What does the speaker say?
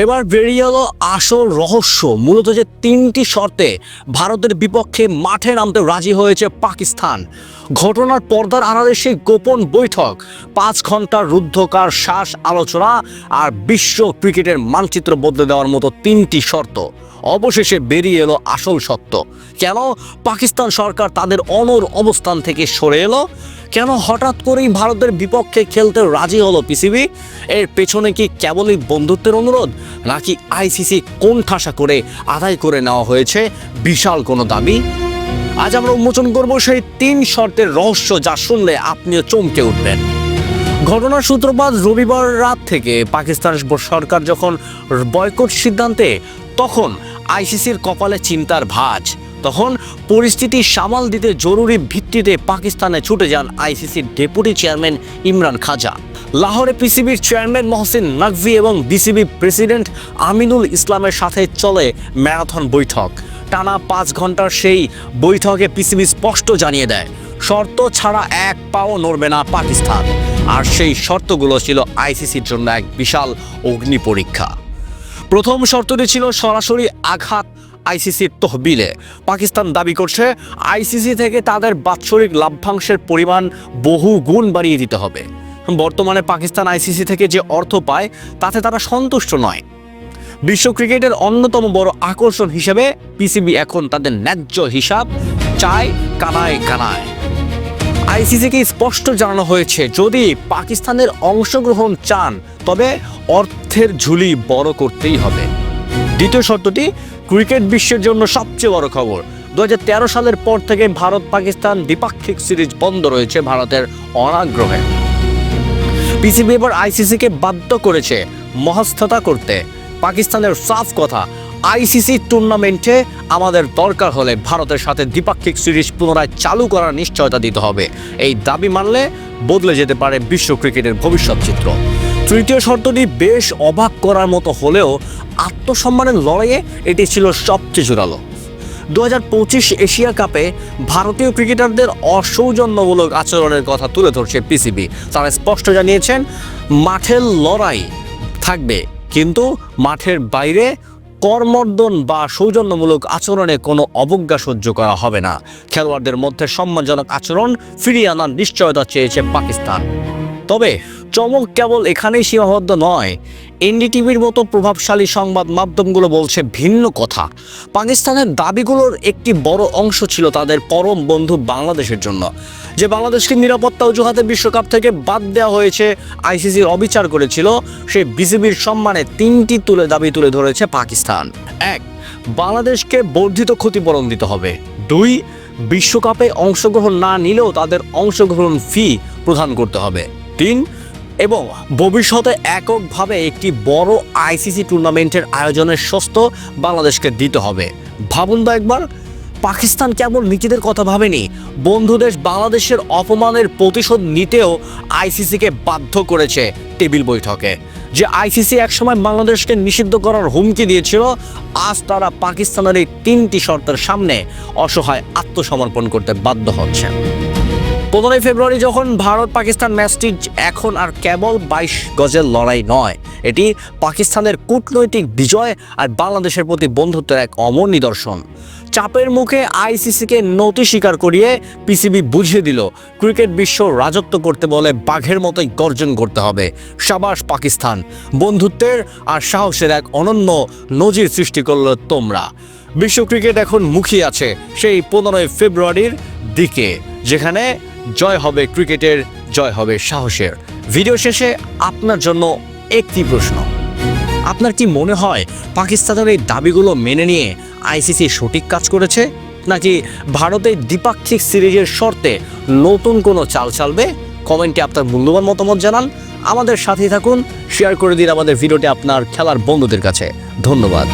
এবার বেরিয়ে এলো আসল রহস্য। মূলত যে তিনটি শর্তে ভারতের বিপক্ষে মাঠে নামতে রাজি হয়েছে পাকিস্তান। ঘটনার পর্দার আড়ালে সেই গোপন বৈঠক, 5 ঘন্টার রুদ্ধকার শ্বাস আলোচনা আর বিশ্ব ক্রিকেটের মানচিত্র বদলে দেওয়ার মতো তিনটি শর্ত। অবশেষে বেরিয়ে এলো আসল সত্য। কেন পাকিস্তান সরকার তাদের অনড় অবস্থান থেকে সরে এলো? কেন হঠাৎ করেই ভারতের বিপক্ষে খেলতে রাজি হলো পিসিবি? এর পেছনে কি কেবলই বন্ধুত্বের অনুরোধ, নাকি আইসিসি কোণঠাসা করে আদায় করে নেওয়া হয়েছে বিশাল কোনো দাবি? আজ আমরা উন্মোচন করব সেই 3 শর্তের রহস্য, যা শুনলে আপনিও চমকে উঠবেন। ঘটনার সূত্রপাত রবিবার রাত থেকে। পাকিস্তান সরকার যখন বয়কট সিদ্ধান্তে, তখন আইসিসির কপালে চিন্তার ভাঁজ। তখন পরিস্থিতি সামাল দিতে জরুরি ভিত্তিতে পাকিস্তানে ছুটে যান আইসিসির ডেপুটি চেয়ারম্যান ইমরান খাজা। লাহোরে পিসিবির চেয়ারম্যান মহসিন নাকভি এবং বিসিবি প্রেসিডেন্ট আমিনুল ইসলামের সাথে চলে ম্যারাথন বৈঠক। টানা 5 ঘন্টার সেই বৈঠকে পিসিবি স্পষ্ট জানিয়ে দেয়, শর্ত ছাড়া এক পাও নড়বে না পাকিস্তান। আর সেই শর্তগুলো ছিল আইসিসির জন্য এক বিশাল অগ্নি পরীক্ষা। প্রথম শর্তটি ছিল সরাসরি আঘাত আইসিসির তহবিলে। পাকিস্তান দাবি করছে আইসিসি থেকে তাদের বাৎসরিক লাভ্যাংশের পরিমাণ বহু গুণ বাড়িয়ে দিতে হবে। বর্তমানে পাকিস্তান আইসিসি থেকে যে অর্থ পায় তাতে তারা সন্তুষ্ট নয়। বিশ্ব ক্রিকেটের অন্যতম বড় আকর্ষণ হিসেবে পিসিবি এখন তাদের ন্যায্য হিসাব চায় কানায় কানায়। আইসিসিকে স্পষ্ট জানানো হয়েছে, যদি পাকিস্তানের অংশগ্রহণ চান তবে অর্থের ঝুলি বড় করতেই হবে। দ্বিতীয় শর্তটি ক্রিকেট বিশ্বের জন্য সবচেয়ে বড় খবর। 2013 সালের পর থেকে ভারত পাকিস্তান দ্বিপাক্ষিক সিরিজ বন্ধ রয়েছে ভারতের অনাগ্রহে। পিসিবি এবার আইসিসিকে বাধ্য করেছে মধ্যস্থতা করতে। পাকিস্তানের সাফ কথা, আইসিসি টুর্নামেন্টে আমাদের দরকার হলে ভারতের সাথে দ্বিপাক্ষিক সিরিজ পুনরায় চালু করার নিশ্চয়তা দিতে হবে। এই দাবি মানলে বদলে যেতে পারে বিশ্ব ক্রিকেটের ভবিষ্যৎ চিত্র। তৃতীয় শর্তটি বেশ অবাক করার মতো হলেও আত্মসম্মানের লড়াইয়ে এটি ছিল সবচেয়ে জোরালো। 2025 এশিয়া কাপে ভারতীয় ক্রিকেটারদের অসৌজন্যমূলক আচরণের কথা তুলে ধরছে পিসিবি। তারা স্পষ্ট জানিয়েছেন, মাঠের লড়াই থাকবে, কিন্তু মাঠের বাইরে কর্মর্দন বা সৌজন্যমূলক আচরণে কোনো অবজ্ঞা সহ্য করা হবে না। খেলোয়াড়দের মধ্যে সম্মানজনক আচরণ ফিরিয়ে আনার নিশ্চয়তা চেয়েছে পাকিস্তান। তবে চমক কেবল এখানেই সীমাবদ্ধ নয়। এনডিটিভির মতো প্রভাবশালী সংবাদ মাধ্যমগুলো বলছে ভিন্ন কথা। পাকিস্তানের দাবিগুলোর একটি বড় অংশ ছিল তাদের পরম বন্ধু বাংলাদেশের জন্য, যে বাংলাদেশকে নিরাপত্তা অজুহাতে বিশ্বকাপ থেকে বাদ দেওয়া হয়েছে, আইসিসির অবিচার করেছিল। সেই বিসিবির সম্মানে 3টি দাবি তুলে ধরেছে পাকিস্তান। 1. বাংলাদেশকে বর্ধিত ক্ষতিপূরণ দিতে হবে। 2. বিশ্বকাপে অংশগ্রহণ না নিলেও তাদের অংশগ্রহণ ফি প্রদান করতে হবে। 3. এবং ভবিষ্যতে এককভাবে একটি বড় আইসিসি টুর্নামেন্টের আয়োজনের স্বস্ত বাংলাদেশকে দিতে হবে। ভাবুন তো একবার, পাকিস্তান কেবল নিজেদের কথা ভাবেনি, বন্ধু দেশ বাংলাদেশের অপমানের প্রতিশোধ নিতেও আইসিসিকে বাধ্য করেছে টেবিল বৈঠকে। যে আইসিসি একসময় বাংলাদেশকে নিষিদ্ধ করার হুমকি দিয়েছিল, আজ তারা পাকিস্তানের এই 3টি শর্তের সামনে অসহায় আত্মসমর্পণ করতে বাধ্য হচ্ছে। 15 ফেব্রুয়ারি যখন ভারত পাকিস্তান ম্যাচটি এখন আর কেবল 22 গজের লড়াই নয়, এটি পাকিস্তানের কূটনৈতিক বিজয় আর বাংলাদেশের প্রতি বন্ধুত্বের এক অমর নিদর্শন। চাপের মুখে আইসিসিকে নতি স্বীকার করিয়ে পিসিবি বুঝিয়ে দিল, ক্রিকেট বিশ্ব রাজত্ব করতে বলে বাঘের মতোই গর্জন করতে হবে। শাবাশ পাকিস্তান, বন্ধুত্বের আর সাহসের এক অনন্য নজির সৃষ্টি করলো তোমরা। বিশ্ব ক্রিকেট এখন মুখিয়ে আছে সেই 15 ফেব্রুয়ারির দিকে, যেখানে জয় হবে ক্রিকেটের, জয় হবে সাহসের। ভিডিও শেষে আপনার জন্য একটি প্রশ্ন, আপনার কি মনে হয় পাকিস্তানের এই দাবিগুলো মেনে নিয়ে আইসিসি সঠিক কাজ করেছে, নাকি ভারতের দ্বিপাক্ষিক সিরিজের শর্তে নতুন কোনো চাল চালবে? কমেন্টে আপনার মূল্যবান মতামত জানান। আমাদের সাথেই থাকুন, শেয়ার করে দিন আমাদের ভিডিওটি আপনার খেলার বন্ধুদের কাছে। ধন্যবাদ।